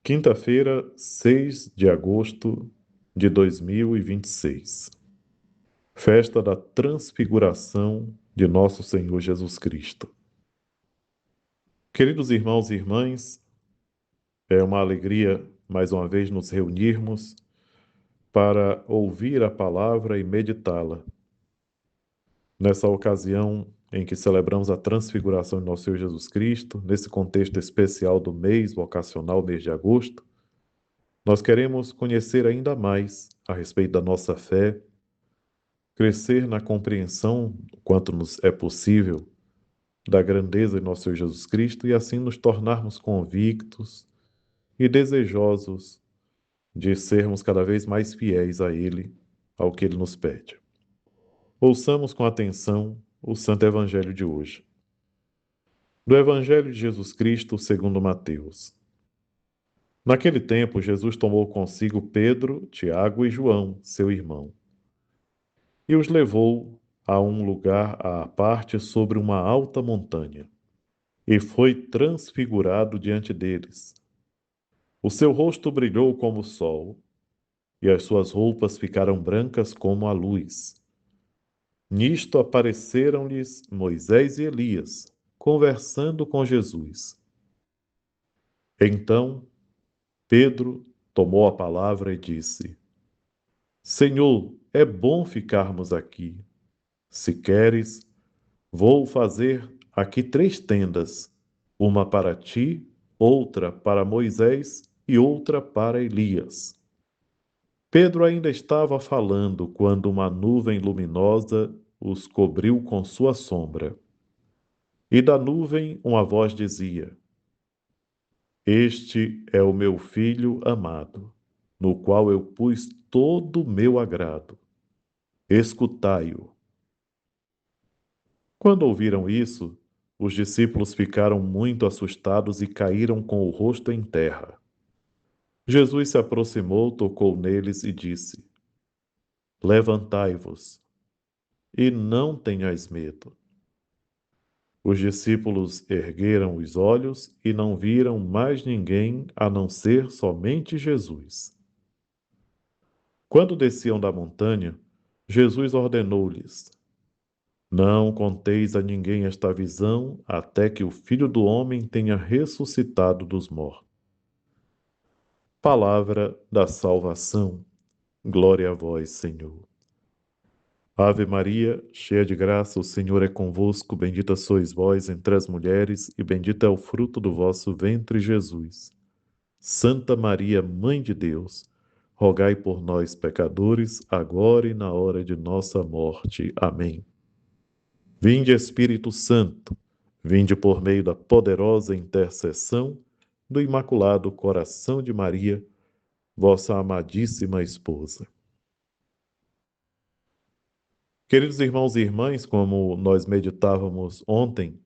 Quinta-feira, 6 de agosto de 2026. Festa da Transfiguração de Nosso Senhor Jesus Cristo. Queridos irmãos e irmãs, é uma alegria mais uma vez nos reunirmos para ouvir a palavra e meditá-la. Nessa ocasião em que celebramos a Transfiguração de Nosso Senhor Jesus Cristo, nesse contexto especial do mês vocacional, mês de agosto, nós queremos conhecer ainda mais a respeito da nossa fé, crescer na compreensão, quanto nos é possível, da grandeza de nosso Senhor Jesus Cristo e assim nos tornarmos convictos e desejosos de sermos cada vez mais fiéis a Ele, ao que Ele nos pede. Ouçamos com atenção o Santo Evangelho de hoje. Do Evangelho de Jesus Cristo segundo Mateus. Naquele tempo, Jesus tomou consigo Pedro, Tiago e João, seu irmão, e os levou a um lugar à parte sobre uma alta montanha, e foi transfigurado diante deles. O seu rosto brilhou como o sol, e as suas roupas ficaram brancas como a luz. Nisto apareceram-lhes Moisés e Elias, conversando com Jesus. Então Pedro tomou a palavra e disse: Senhor, é bom ficarmos aqui. Se queres, vou fazer aqui 3 tendas, uma para ti, outra para Moisés e outra para Elias. Pedro ainda estava falando quando uma nuvem luminosa os cobriu com sua sombra. E da nuvem uma voz dizia: Este é o meu filho amado, no qual eu pus todo o meu agrado. Escutai-o. Quando ouviram isso, os discípulos ficaram muito assustados e caíram com o rosto em terra. Jesus se aproximou, tocou neles e disse: Levantai-vos e não tenhais medo. Os discípulos ergueram os olhos e não viram mais ninguém a não ser somente Jesus. Quando desciam da montanha, Jesus ordenou-lhes: Não conteis a ninguém esta visão até que o Filho do Homem tenha ressuscitado dos mortos. Palavra da salvação. Glória a vós, Senhor. Ave Maria, cheia de graça, o Senhor é convosco. Bendita sois vós entre as mulheres, e bendito é o fruto do vosso ventre, Jesus. Santa Maria, Mãe de Deus, rogai por nós, pecadores, agora e na hora de nossa morte. Amém. Vinde, Espírito Santo, vinde por meio da poderosa intercessão do Imaculado Coração de Maria, vossa amadíssima esposa. Queridos irmãos e irmãs, como nós meditávamos ontem,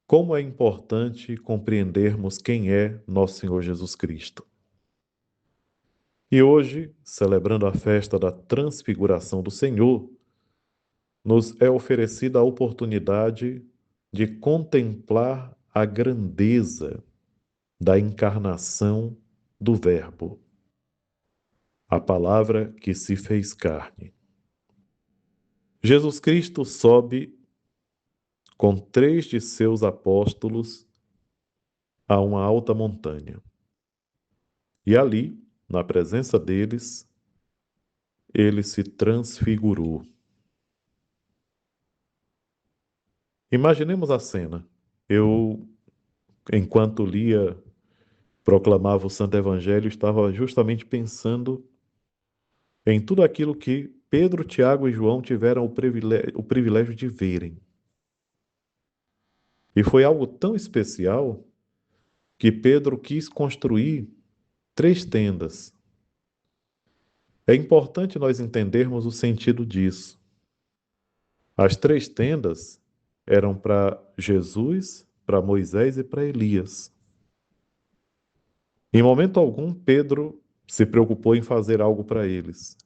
como é importante compreendermos quem é nosso Senhor Jesus Cristo. E hoje, celebrando a festa da Transfiguração do Senhor, nos é oferecida a oportunidade de contemplar a grandeza da encarnação do Verbo, a palavra que se fez carne. Jesus Cristo sobe com 3 de seus apóstolos a uma alta montanha. E ali, na presença deles, ele se transfigurou. Imaginemos a cena. Eu, enquanto lia, proclamava o Santo Evangelho, estava justamente pensando em tudo aquilo que Pedro, Tiago e João tiveram o privilégio de verem. E foi algo tão especial que Pedro quis construir 3 tendas. É importante nós entendermos o sentido disso. As 3 tendas eram para Jesus, para Moisés e para Elias. Em momento algum, Pedro se preocupou em fazer algo para eles.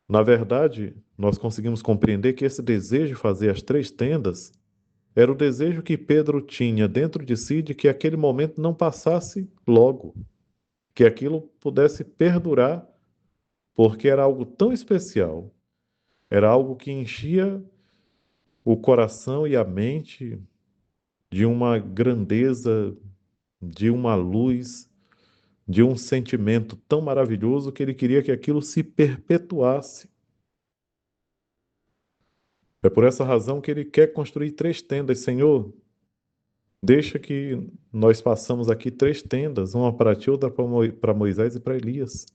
Na verdade, nós conseguimos compreender que esse desejo de fazer as 3 tendas era o desejo que Pedro tinha dentro de si de que aquele momento não passasse logo, que aquilo pudesse perdurar, porque era algo tão especial, era algo que enchia o coração e a mente de uma grandeza, de uma luz, de um sentimento tão maravilhoso que ele queria que aquilo se perpetuasse. É por essa razão que ele quer construir 3 tendas. Senhor, deixa que nós façamos aqui 3 tendas, uma para ti, outra para Moisés e para Elias.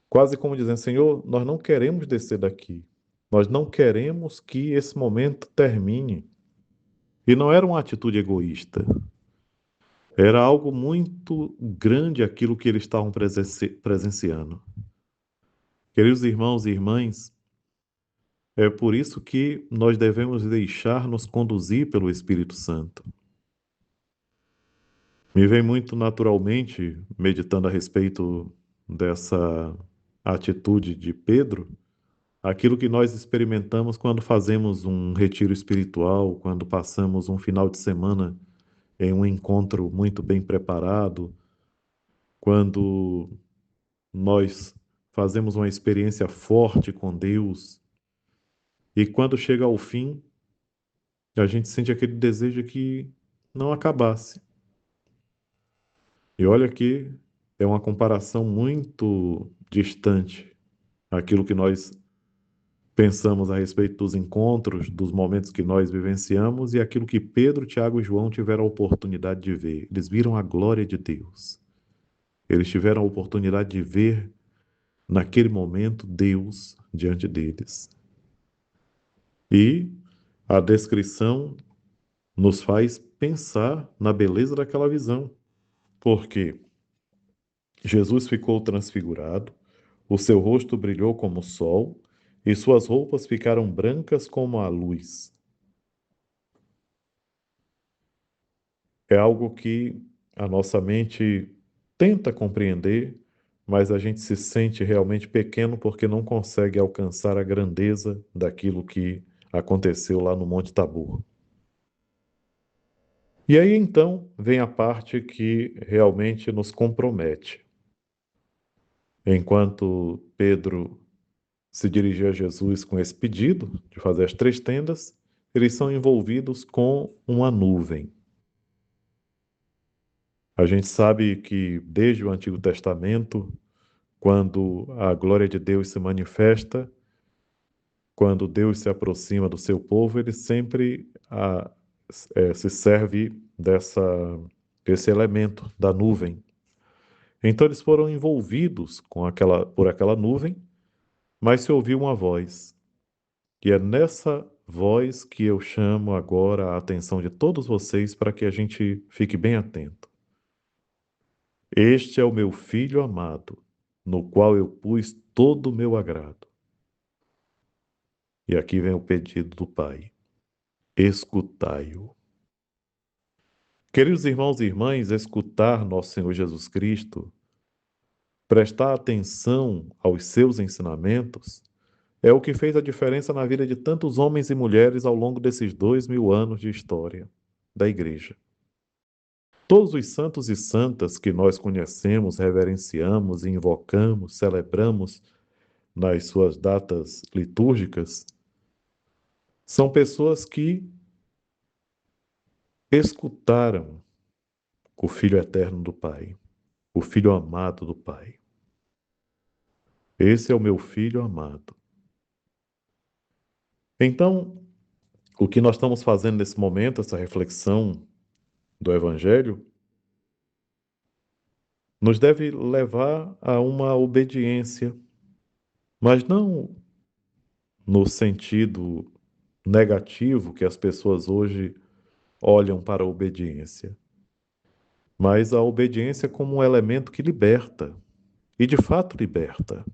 Quase como dizendo, Senhor, nós não queremos descer daqui. Nós não queremos que esse momento termine. E não era uma atitude egoísta. Era algo muito grande aquilo que eles estavam presenciando. Queridos irmãos e irmãs, é por isso que nós devemos deixar-nos conduzir pelo Espírito Santo. Me vem muito naturalmente, meditando a respeito dessa atitude de Pedro, aquilo que nós experimentamos quando fazemos um retiro espiritual, quando passamos um final de semana em um encontro muito bem preparado, quando nós fazemos uma experiência forte com Deus e quando chega ao fim, a gente sente aquele desejo que não acabasse. E olha que é uma comparação muito distante aquilo que nós pensamos a respeito dos encontros, dos momentos que nós vivenciamos e aquilo que Pedro, Tiago e João tiveram a oportunidade de ver. Eles viram a glória de Deus. Eles tiveram a oportunidade de ver, naquele momento, Deus diante deles. E a descrição nos faz pensar na beleza daquela visão, porque Jesus ficou transfigurado, o seu rosto brilhou como o sol e suas roupas ficaram brancas como a luz. É algo que a nossa mente tenta compreender, mas a gente se sente realmente pequeno porque não consegue alcançar a grandeza daquilo que aconteceu lá no Monte Tabor. E aí então vem a parte que realmente nos compromete. Enquanto Pedro se dirigia a Jesus com esse pedido de fazer as 3 tendas, eles são envolvidos com uma nuvem. A gente sabe que desde o Antigo Testamento, quando a glória de Deus se manifesta, quando Deus se aproxima do seu povo, ele sempre se serve desse elemento da nuvem. Então eles foram envolvidos por aquela nuvem, mas se ouviu uma voz. E é nessa voz que eu chamo agora a atenção de todos vocês para que a gente fique bem atento. Este é o meu filho amado, no qual eu pus todo o meu agrado. E aqui vem o pedido do Pai: escutai-o. Queridos irmãos e irmãs, escutar nosso Senhor Jesus Cristo, prestar atenção aos seus ensinamentos, é o que fez a diferença na vida de tantos homens e mulheres ao longo desses 2000 anos de história da Igreja. Todos os santos e santas que nós conhecemos, reverenciamos, invocamos, celebramos nas suas datas litúrgicas, são pessoas que escutaram o Filho eterno do Pai, o Filho amado do Pai. Esse é o meu Filho amado. Então, o que nós estamos fazendo nesse momento, essa reflexão do Evangelho, nos deve levar a uma obediência, mas não no sentido negativo que as pessoas hoje olham para a obediência, mas a obediência como um elemento que liberta, e de fato liberta.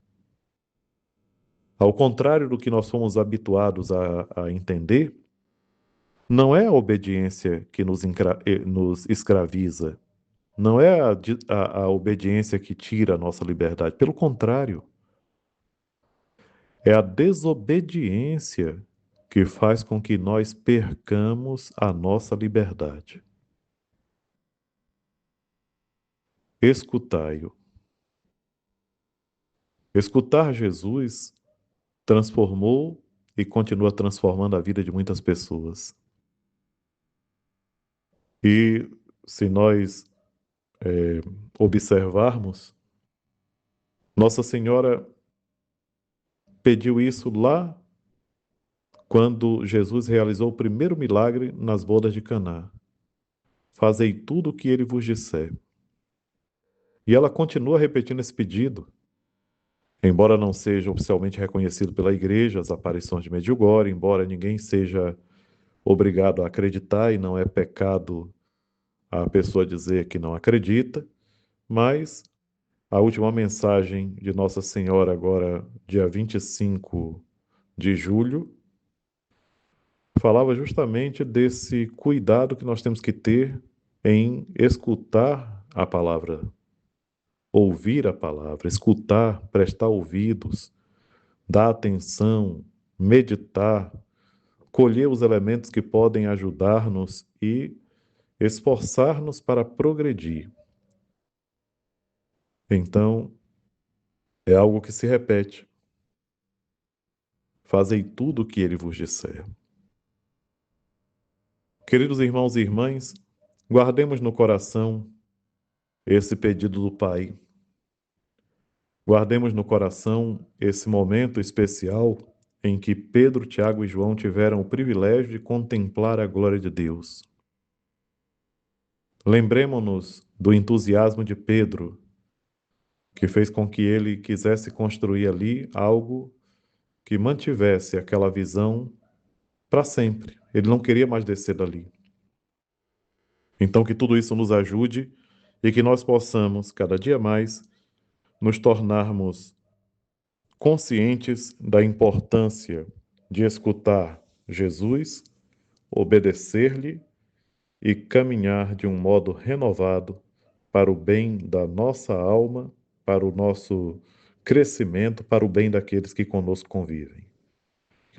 Ao contrário do que nós fomos habituados a entender, não é a obediência que nos escraviza, não é a obediência que tira a nossa liberdade. Pelo contrário, é a desobediência que faz com que nós percamos a nossa liberdade. Escutai-o. Escutar Jesus transformou e continua transformando a vida de muitas pessoas. E se nós observarmos, Nossa Senhora pediu isso lá quando Jesus realizou o primeiro milagre nas bodas de Caná. Fazei tudo o que ele vos disser. E ela continua repetindo esse pedido, embora não seja oficialmente reconhecido pela igreja, as aparições de Medjugorje, embora ninguém seja obrigado a acreditar e não é pecado a pessoa dizer que não acredita, mas a última mensagem de Nossa Senhora, agora, dia 25 de julho, falava justamente desse cuidado que nós temos que ter em escutar a palavra, ouvir a palavra, escutar, prestar ouvidos, dar atenção, meditar, colher os elementos que podem ajudar-nos e esforçar-nos para progredir. Então, é algo que se repete. Fazei tudo o que ele vos disser. Queridos irmãos e irmãs, guardemos no coração esse pedido do Pai. Guardemos no coração esse momento especial em que Pedro, Tiago e João tiveram o privilégio de contemplar a glória de Deus. Lembremos-nos do entusiasmo de Pedro, que fez com que ele quisesse construir ali algo que mantivesse aquela visão para sempre. Ele não queria mais descer dali. Então, que tudo isso nos ajude e que nós possamos, cada dia mais, nos tornarmos conscientes da importância de escutar Jesus, obedecer-lhe e caminhar de um modo renovado para o bem da nossa alma, para o nosso crescimento, para o bem daqueles que conosco convivem.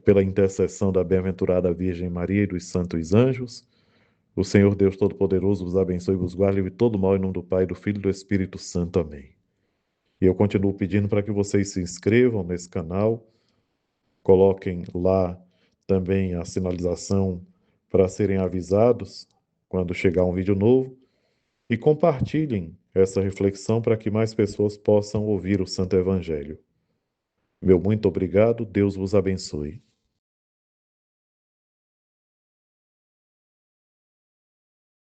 Pela intercessão da bem-aventurada Virgem Maria e dos santos anjos, o Senhor Deus Todo-Poderoso vos abençoe e vos guarde de todo mal em nome do Pai, do Filho e do Espírito Santo. Amém. E eu continuo pedindo para que vocês se inscrevam nesse canal, coloquem lá também a sinalização para serem avisados quando chegar um vídeo novo e compartilhem essa reflexão para que mais pessoas possam ouvir o Santo Evangelho. Meu muito obrigado, Deus vos abençoe.